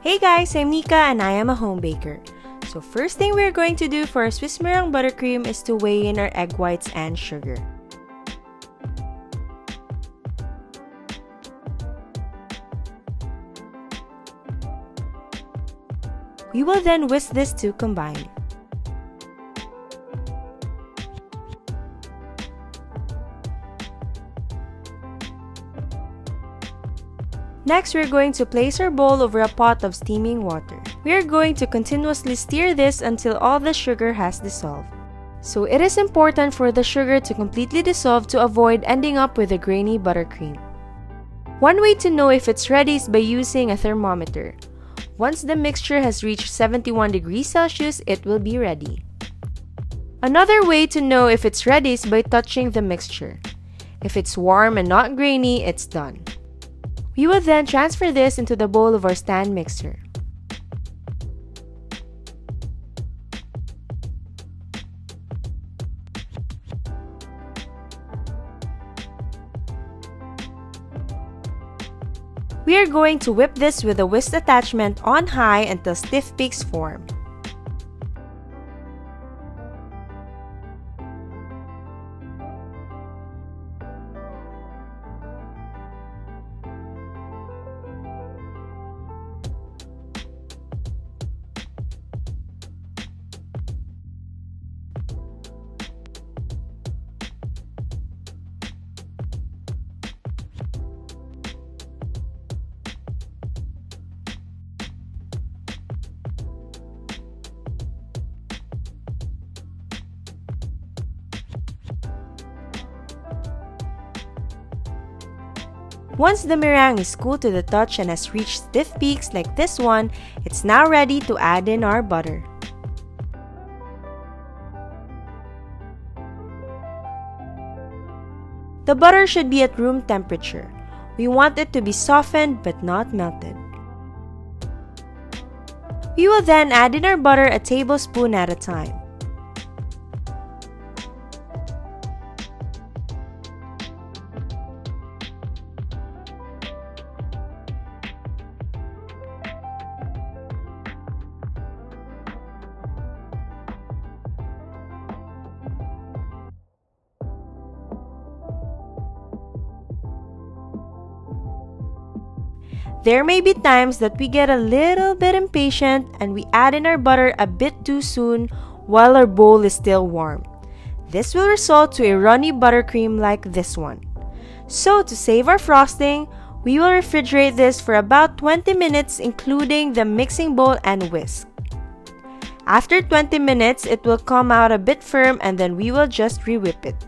Hey guys, I'm Nika and I am a home baker. So first thing we're going to do for our Swiss Meringue Buttercream is to weigh in our egg whites and sugar. We will then whisk this to combine. Next, we're going to place our bowl over a pot of steaming water. We are going to continuously stir this until all the sugar has dissolved. So it is important for the sugar to completely dissolve to avoid ending up with a grainy buttercream. One way to know if it's ready is by using a thermometer. Once the mixture has reached 71 degrees Celsius, it will be ready. Another way to know if it's ready is by touching the mixture. If it's warm and not grainy, it's done. We will then transfer this into the bowl of our stand mixer. We are going to whip this with a whisk attachment on high until stiff peaks form. Once the meringue is cool to the touch and has reached stiff peaks like this one, it's now ready to add in our butter. The butter should be at room temperature. We want it to be softened but not melted. We will then add in our butter a tablespoon at a time. There may be times that we get a little bit impatient and we add in our butter a bit too soon while our bowl is still warm. This will result to a runny buttercream like this one. So to save our frosting, we will refrigerate this for about 20 minutes including the mixing bowl and whisk. After 20 minutes, it will come out a bit firm and then we will just re-whip it.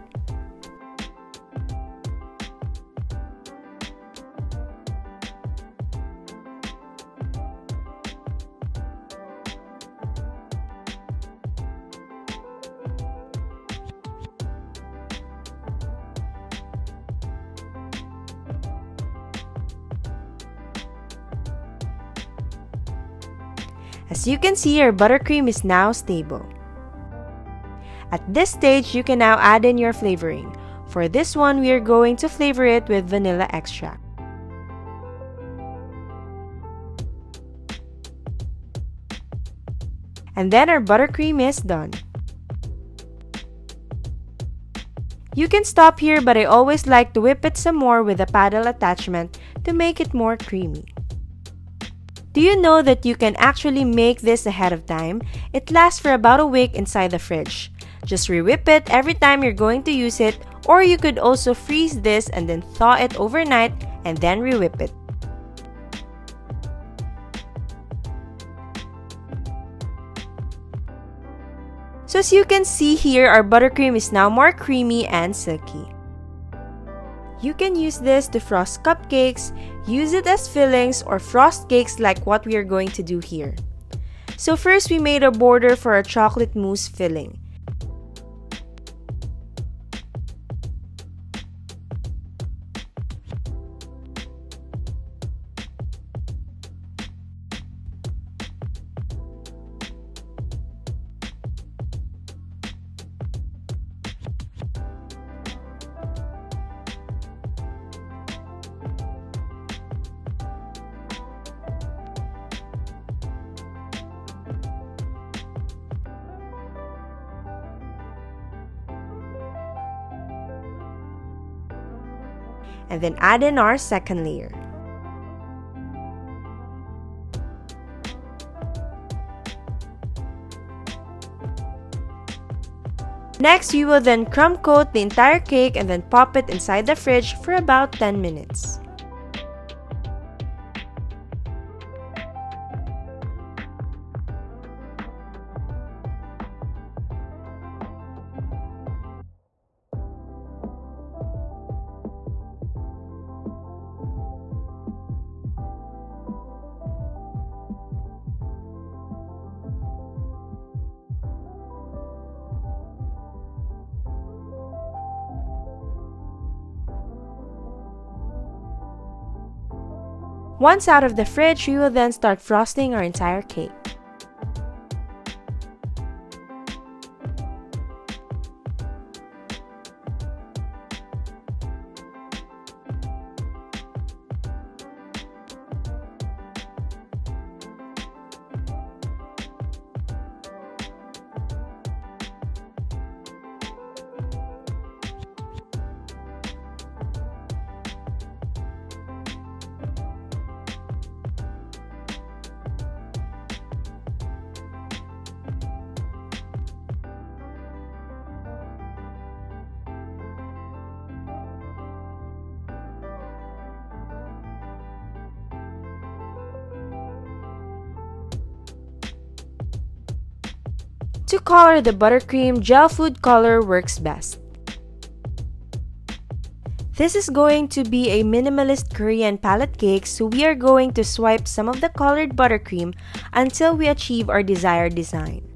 As you can see, our buttercream is now stable. At this stage, you can now add in your flavoring. For this one, we are going to flavor it with vanilla extract. And then our buttercream is done. You can stop here, but I always like to whip it some more with a paddle attachment to make it more creamy. Do you know that you can actually make this ahead of time? It lasts for about a week inside the fridge. Just re-whip it every time you're going to use it, or you could also freeze this and then thaw it overnight and then re-whip it. So as you can see here, our buttercream is now more creamy and silky. You can use this to frost cupcakes, use it as fillings, or frost cakes like what we are going to do here. So first, we made a border for our chocolate mousse filling. and then add in our second layer. Next, we will then crumb coat the entire cake and then pop it inside the fridge for about 10 minutes. Once out of the fridge, we will then start frosting our entire cake. To color the buttercream, gel food color works best. This is going to be a minimalist Korean palette cake, so we are going to swipe some of the colored buttercream until we achieve our desired design.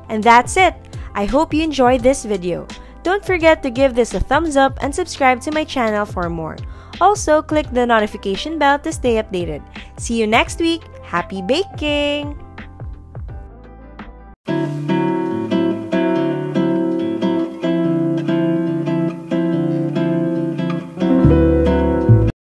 And that's it! I hope you enjoyed this video. Don't forget to give this a thumbs up and subscribe to my channel for more. Also, click the notification bell to stay updated. See you next week! Happy baking!